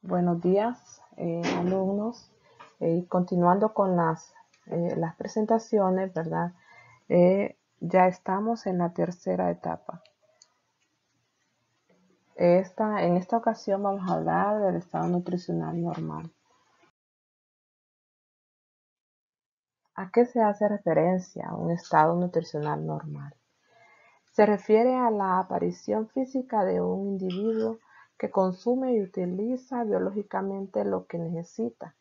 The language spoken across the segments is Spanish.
Buenos días, alumnos. Continuando con las presentaciones, ¿verdad? Ya estamos en la tercera etapa. En esta ocasión vamos a hablar del estado nutricional normal. ¿A qué se hace referencia un estado nutricional normal? Se refiere a la aparición física de un individuo que consume y utiliza biológicamente lo que necesita,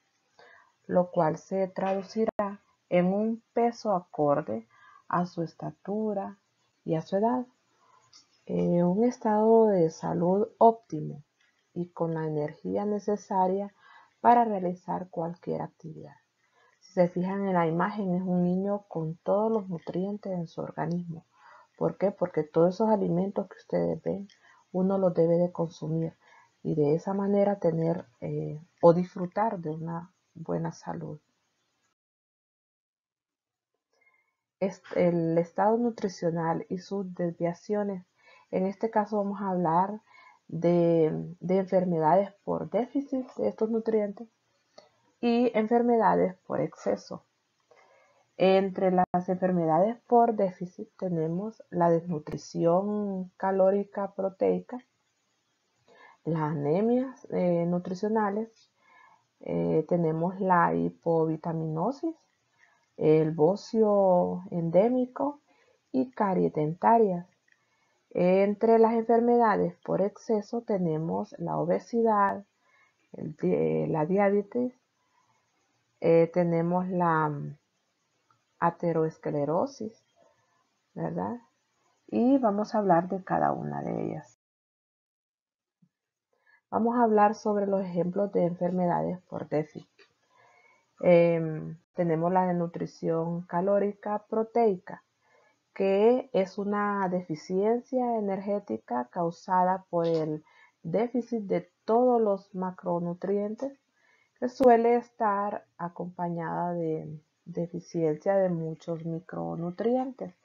lo cual se traducirá en un peso acorde a su estatura y a su edad, un estado de salud óptimo y con la energía necesaria para realizar cualquier actividad. Si se fijan en la imagen, es un niño con todos los nutrientes en su organismo. ¿Por qué? Porque todos esos alimentos que ustedes ven, uno los debe de consumir y de esa manera tener o disfrutar de una buena salud. El estado nutricional y sus desviaciones. En este caso vamos a hablar de enfermedades por déficit de estos nutrientes y enfermedades por exceso. Entre las enfermedades por déficit tenemos la desnutrición calórica proteica, las anemias nutricionales, tenemos la hipovitaminosis, el bocio endémico y caries dentarias. Entre las enfermedades por exceso tenemos la obesidad, la diabetes, tenemos la aterosclerosis, ¿verdad? Y vamos a hablar de cada una de ellas. Vamos a hablar sobre los ejemplos de enfermedades por déficit. Tenemos la desnutrición calórica proteica, que es una deficiencia energética causada por el déficit de todos los macronutrientes, que suele estar acompañada de deficiencia de muchos micronutrientes.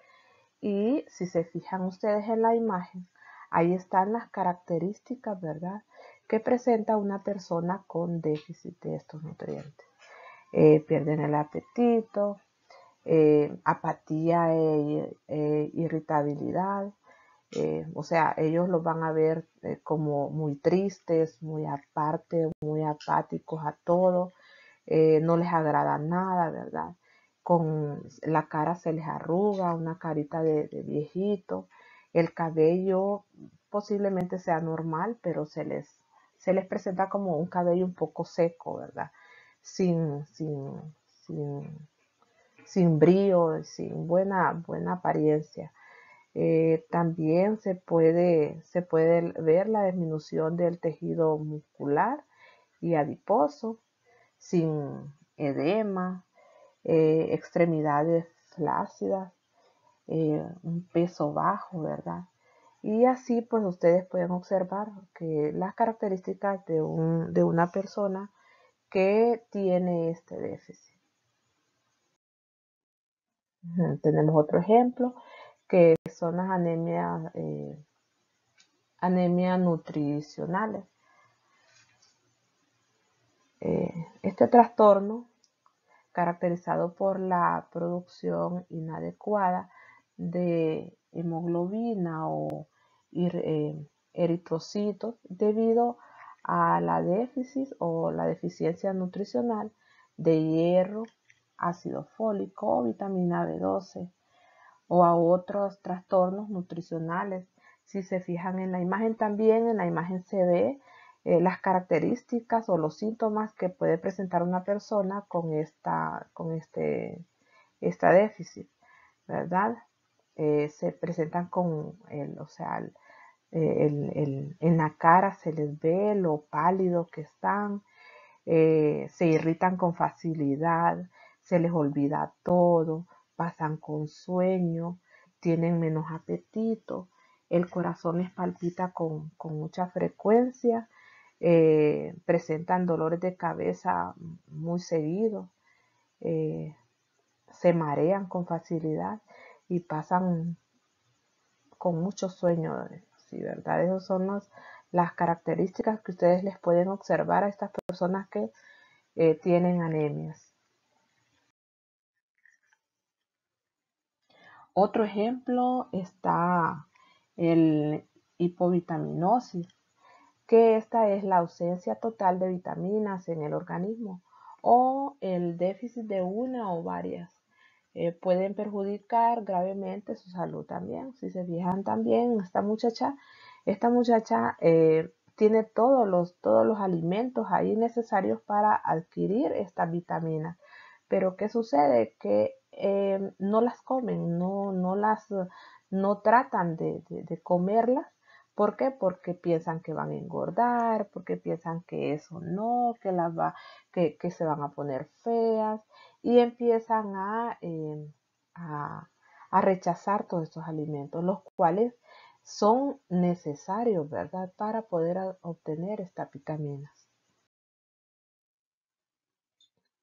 Y si se fijan ustedes en la imagen, ahí están las características, ¿verdad?, que presenta una persona con déficit de estos nutrientes. Pierden el apetito, apatía irritabilidad, o sea, ellos los van a ver como muy tristes, muy aparte, muy apáticos a todo, no les agrada nada, ¿verdad? Con la cara se les arruga, una carita de viejito, el cabello posiblemente sea normal, pero se les presenta como un cabello un poco seco, ¿verdad? Sin, sin, sin, sin brillo, sin buena apariencia. También se puede ver la disminución del tejido muscular y adiposo, sin edema, extremidades flácidas, un peso bajo, ¿verdad? Y así pues ustedes pueden observar que las características de una persona que tiene este déficit. Tenemos otro ejemplo que son las anemias nutricionales. Este trastorno, caracterizado por la producción inadecuada de hemoglobina o eritrocitos debido a la déficit o la deficiencia nutricional de hierro, ácido fólico o vitamina B12 o a otros trastornos nutricionales. Si se fijan en la imagen también, en la imagen se ve las características o los síntomas que puede presentar una persona con esta déficit, ¿verdad? Se presentan con en la cara se les ve lo pálido que están, se irritan con facilidad, se les olvida todo, pasan con sueño, tienen menos apetito, el corazón les palpita con mucha frecuencia, presentan dolores de cabeza muy seguidos, se marean con facilidad y pasan con mucho sueño, ¿sí, verdad? Esas son las características que ustedes les pueden observar a estas personas que tienen anemias. Otro ejemplo está el hipovitaminosis, que esta es la ausencia total de vitaminas en el organismo o el déficit de una o varias. Pueden perjudicar gravemente su salud también. Si se fijan también, esta muchacha tiene todos los alimentos ahí necesarios para adquirir estas vitaminas. Pero ¿qué sucede? Que no las comen, no tratan de comerlas. ¿Por qué? Porque piensan que van a engordar, porque piensan que eso no, que se van a poner feas y empiezan a, a rechazar todos estos alimentos, los cuales son necesarios, ¿verdad? Para poder obtener estas vitaminas.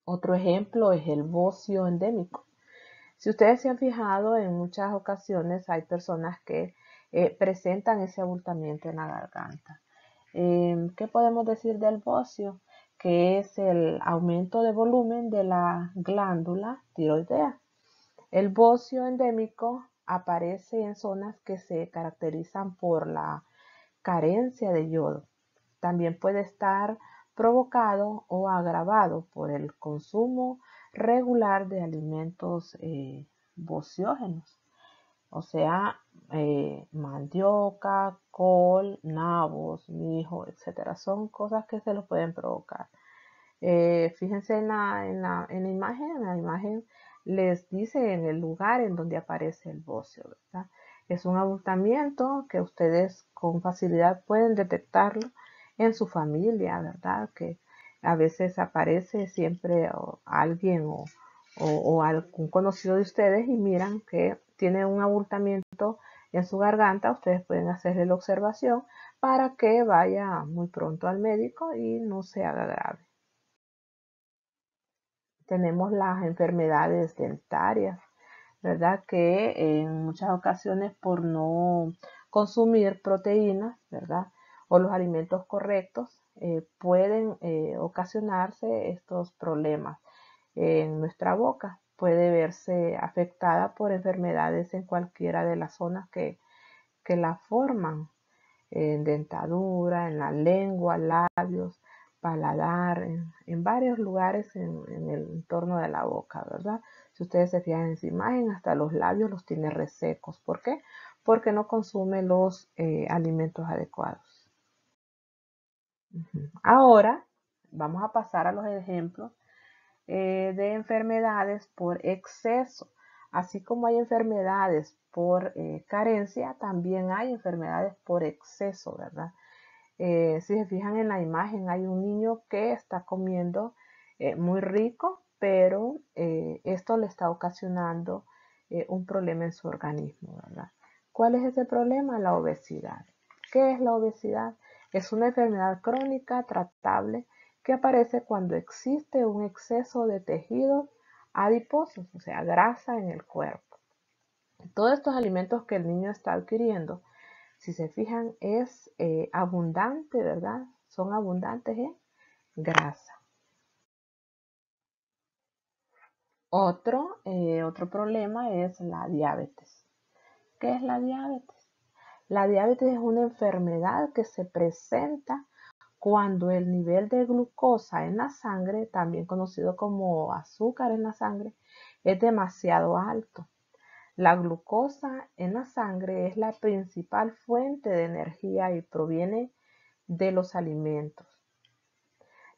Otro ejemplo es el bocio endémico. Si ustedes se han fijado, en muchas ocasiones hay personas que presentan ese abultamiento en la garganta. ¿Qué podemos decir del bocio? Que es el aumento de volumen de la glándula tiroidea. El bocio endémico aparece en zonas que se caracterizan por la carencia de yodo. También puede estar provocado o agravado por el consumo regular de alimentos bociógenos, o sea, mandioca, col, nabos, mijo, etcétera. Son cosas que se lo pueden provocar. Fíjense en la imagen les dice en el lugar en donde aparece el bocio, ¿verdad? Es un abultamiento que ustedes con facilidad pueden detectarlo en su familia, ¿verdad? Que a veces aparece siempre alguien o algún conocido de ustedes y miran que tiene un abultamiento en su garganta. Ustedes pueden hacerle la observación para que vaya muy pronto al médico y no se haga grave. Tenemos las enfermedades dentarias, ¿verdad? Que en muchas ocasiones por no consumir proteínas, ¿verdad? O los alimentos correctos, pueden ocasionarse estos problemas en nuestra boca. Puede verse afectada por enfermedades en cualquiera de las zonas que la forman, en dentadura, en la lengua, labios, paladar, en varios lugares en el entorno de la boca, ¿verdad? Si ustedes se fijan en esa imagen, hasta los labios los tiene resecos. ¿Por qué? Porque no consume los alimentos adecuados. Ahora vamos a pasar a los ejemplos de enfermedades por exceso. Así como hay enfermedades por carencia, también hay enfermedades por exceso, ¿verdad? Si se fijan en la imagen, hay un niño que está comiendo muy rico, pero esto le está ocasionando un problema en su organismo, ¿verdad? ¿Cuál es ese problema? La obesidad. ¿Qué es la obesidad? Es una enfermedad crónica tratable que aparece cuando existe un exceso de tejidos adiposos, o sea, grasa en el cuerpo. Todos estos alimentos que el niño está adquiriendo, si se fijan, es abundante, ¿verdad? Son abundantes en grasa. Otro problema es la diabetes. ¿Qué es la diabetes? La diabetes es una enfermedad que se presenta cuando el nivel de glucosa en la sangre, también conocido como azúcar en la sangre, es demasiado alto. La glucosa en la sangre es la principal fuente de energía y proviene de los alimentos.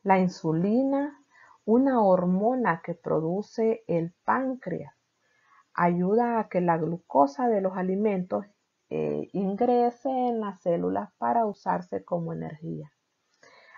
La insulina, una hormona que produce el páncreas, ayuda a que la glucosa de los alimentos ingrese en las células para usarse como energía.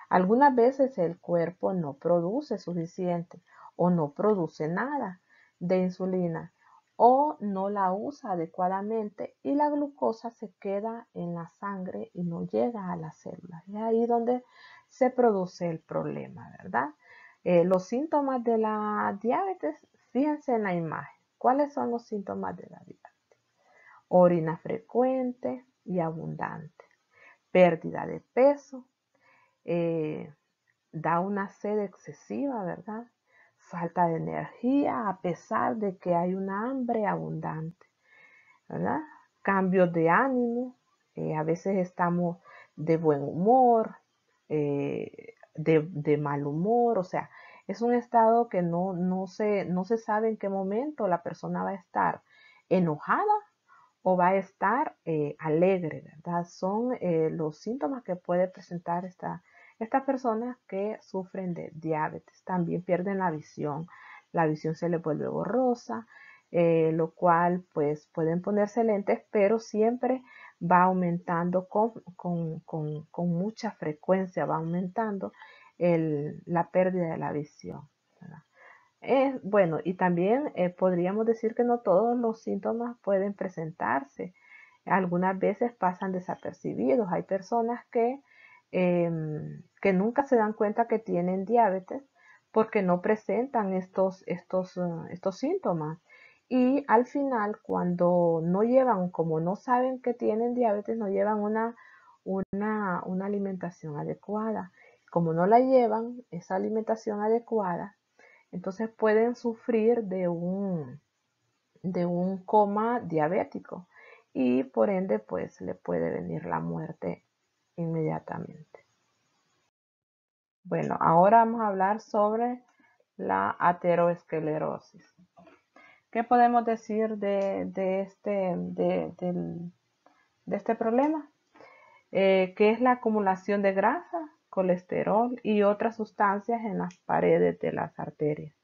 Algunas veces el cuerpo no produce suficiente o no produce nada de insulina o no la usa adecuadamente y la glucosa se queda en la sangre y no llega a las células. Es ahí donde se produce el problema, ¿verdad? Los síntomas de la diabetes, fíjense en la imagen. ¿Cuáles son los síntomas de la diabetes? Orina frecuente y abundante, pérdida de peso, da una sed excesiva, ¿verdad? Falta de energía a pesar de que hay una hambre abundante, ¿verdad? Cambios de ánimo, a veces estamos de buen humor, de mal humor, o sea, es un estado que no se sabe en qué momento la persona va a estar enojada o va a estar alegre, ¿verdad? Son los síntomas que puede presentar estas personas que sufren de diabetes. También pierden la visión se les vuelve borrosa, lo cual pues pueden ponerse lentes, pero siempre va aumentando con mucha frecuencia, va aumentando la pérdida de la visión, ¿verdad? Bueno, y también podríamos decir que no todos los síntomas pueden presentarse. Algunas veces pasan desapercibidos. Hay personas que nunca se dan cuenta que tienen diabetes porque no presentan estos síntomas. Y al final, cuando no llevan, como no saben que tienen diabetes, no llevan una alimentación adecuada. Como no la llevan, esa alimentación adecuada, entonces pueden sufrir de un coma diabético y por ende pues le puede venir la muerte inmediatamente. Bueno, ahora vamos a hablar sobre la aterosclerosis. ¿Qué podemos decir de este problema? Que es la acumulación de grasa, colesterol y otras sustancias en las paredes de las arterias.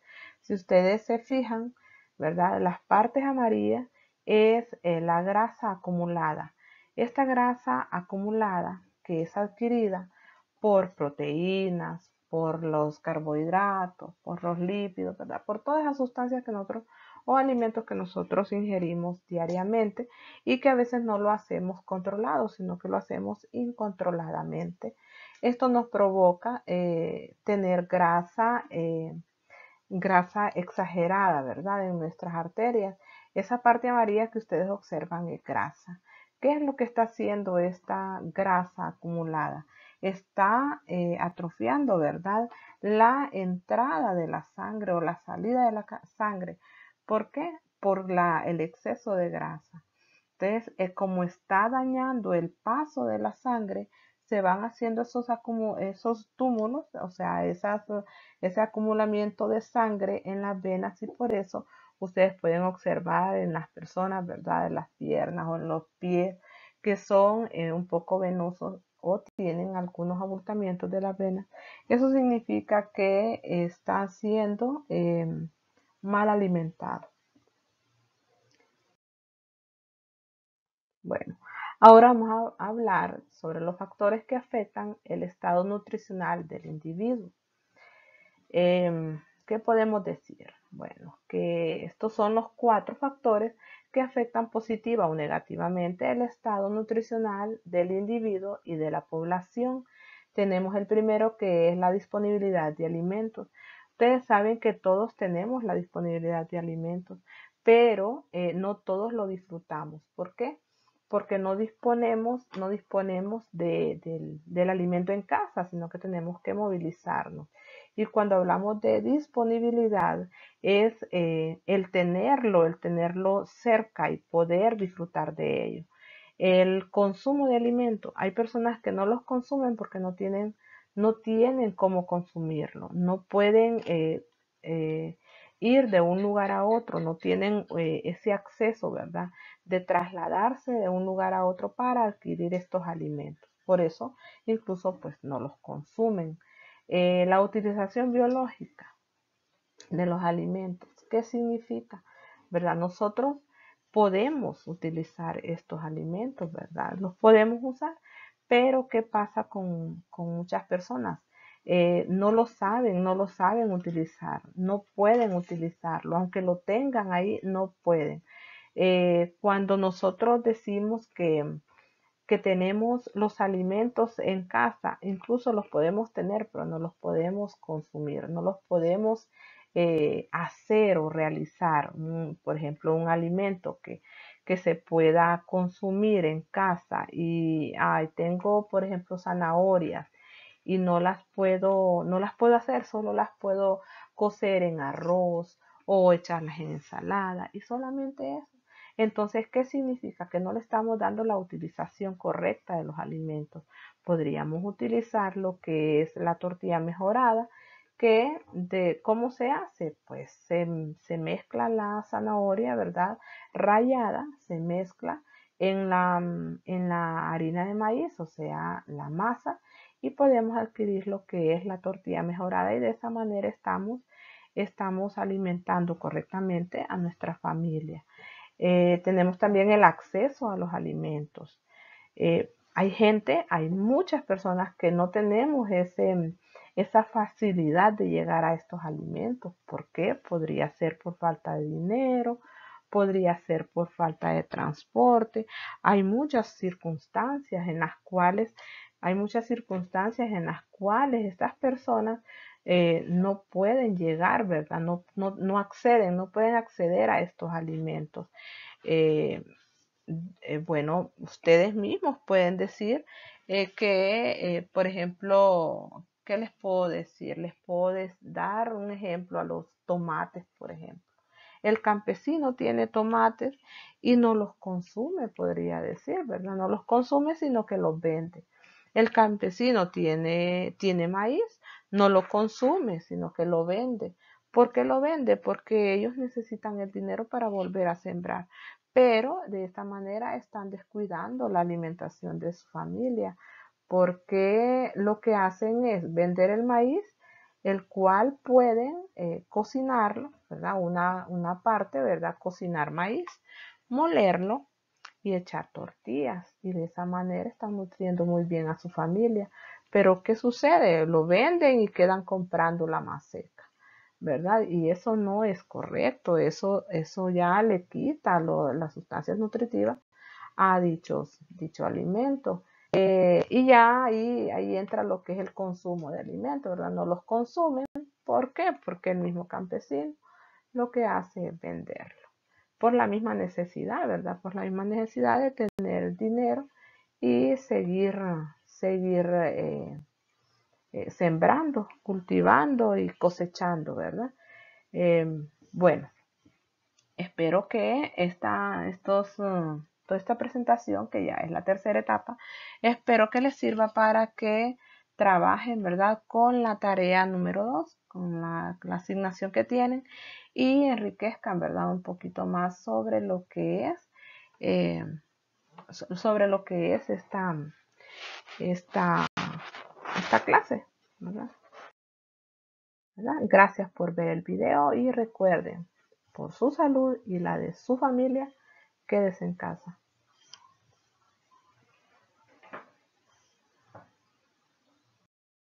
Si ustedes se fijan, ¿verdad? Las partes amarillas es la grasa acumulada. Esta grasa acumulada que es adquirida por proteínas, por los carbohidratos, por los lípidos, ¿verdad? Por todas las sustancias que nosotros o alimentos que nosotros ingerimos diariamente y que a veces no lo hacemos controlado, sino que lo hacemos incontroladamente. Esto nos provoca tener grasa exagerada, ¿verdad? En nuestras arterias. Esa parte amarilla que ustedes observan es grasa. ¿Qué es lo que está haciendo esta grasa acumulada? Está atrofiando, ¿verdad? La entrada de la sangre o la salida de la sangre. ¿Por qué? Por el exceso de grasa. Entonces, como está dañando el paso de la sangre, se van haciendo esos túmulos, o sea, ese acumulamiento de sangre en las venas y por eso ustedes pueden observar en las personas, ¿verdad? En las piernas o en los pies que son un poco venosos o tienen algunos abultamientos de las venas. Eso significa que están siendo mal alimentados. Bueno, ahora vamos a hablar sobre los factores que afectan el estado nutricional del individuo. ¿Qué podemos decir? Bueno, que estos son los 4 factores que afectan positiva o negativamente el estado nutricional del individuo y de la población. Tenemos el primero que es la disponibilidad de alimentos. Ustedes saben que todos tenemos la disponibilidad de alimentos, pero no todos lo disfrutamos. ¿Por qué? Porque no disponemos del alimento en casa, sino que tenemos que movilizarnos. Y cuando hablamos de disponibilidad, es el tenerlo cerca y poder disfrutar de ello. El consumo de alimentos, hay personas que no los consumen porque no tienen cómo consumirlo, no pueden eh, ir de un lugar a otro, no tienen ese acceso, ¿verdad? De trasladarse de un lugar a otro para adquirir estos alimentos. Por eso, incluso, pues no los consumen. La utilización biológica de los alimentos. ¿Qué significa? ¿Verdad? Nosotros podemos utilizar estos alimentos, ¿verdad? Los podemos usar, pero ¿qué pasa con muchas personas? No lo saben utilizar, no pueden utilizarlo, aunque lo tengan ahí, no pueden. Cuando nosotros decimos que tenemos los alimentos en casa, incluso los podemos tener, pero no los podemos consumir, no los podemos hacer o realizar. Por ejemplo, un alimento que que se pueda consumir en casa y tengo, por ejemplo, zanahorias y no las puedo hacer, solo las puedo cocer en arroz o echarlas en ensalada y solamente eso. Entonces, ¿qué significa? Que no le estamos dando la utilización correcta de los alimentos. Podríamos utilizar lo que es la tortilla mejorada, ¿cómo se hace? Pues se mezcla la zanahoria, ¿verdad? Rallada, se mezcla en la harina de maíz, o sea, la masa, y podemos adquirir lo que es la tortilla mejorada y de esa manera estamos alimentando correctamente a nuestra familia. Tenemos también el acceso a los alimentos. Hay muchas personas que no tenemos esa facilidad de llegar a estos alimentos. ¿Por qué? Podría ser por falta de dinero, podría ser por falta de transporte. Hay muchas circunstancias en las cuales estas personas no pueden llegar, ¿verdad? No pueden acceder a estos alimentos. Eh, bueno, ustedes mismos pueden decir por ejemplo, ¿qué les puedo decir? Les puedo dar un ejemplo a los tomates, por ejemplo. El campesino tiene tomates y no los consume, podría decir, ¿verdad? No los consume, sino que los vende. El campesino tiene maíz, no lo consume, sino que lo vende. ¿Por qué lo vende? Porque ellos necesitan el dinero para volver a sembrar. Pero de esta manera están descuidando la alimentación de su familia, porque lo que hacen es vender el maíz, el cual pueden cocinarlo, ¿verdad? Una parte, ¿verdad? Cocinar maíz, molerlo y echar tortillas. Y de esa manera están nutriendo muy bien a su familia. Pero ¿qué sucede? Lo venden y quedan comprando la más seca, ¿verdad? Y eso no es correcto. Eso ya le quita las sustancias nutritivas a dicho alimento. Y ya ahí entra lo que es el consumo de alimentos, ¿verdad? No los consumen. ¿Por qué? Porque el mismo campesino lo que hace es venderlo. Por la misma necesidad, ¿verdad? Por la misma necesidad de tener dinero y seguir sembrando, cultivando y cosechando, ¿verdad? Bueno, espero que toda esta presentación, que ya es la tercera etapa, espero que les sirva para que trabajen, ¿verdad? Con la tarea número 2, con la asignación que tienen y enriquezcan, ¿verdad? Un poquito más eh, sobre lo que es esta, esta clase, ¿verdad? Gracias por ver el video y recuerden, por su salud y la de su familia, quédese en casa.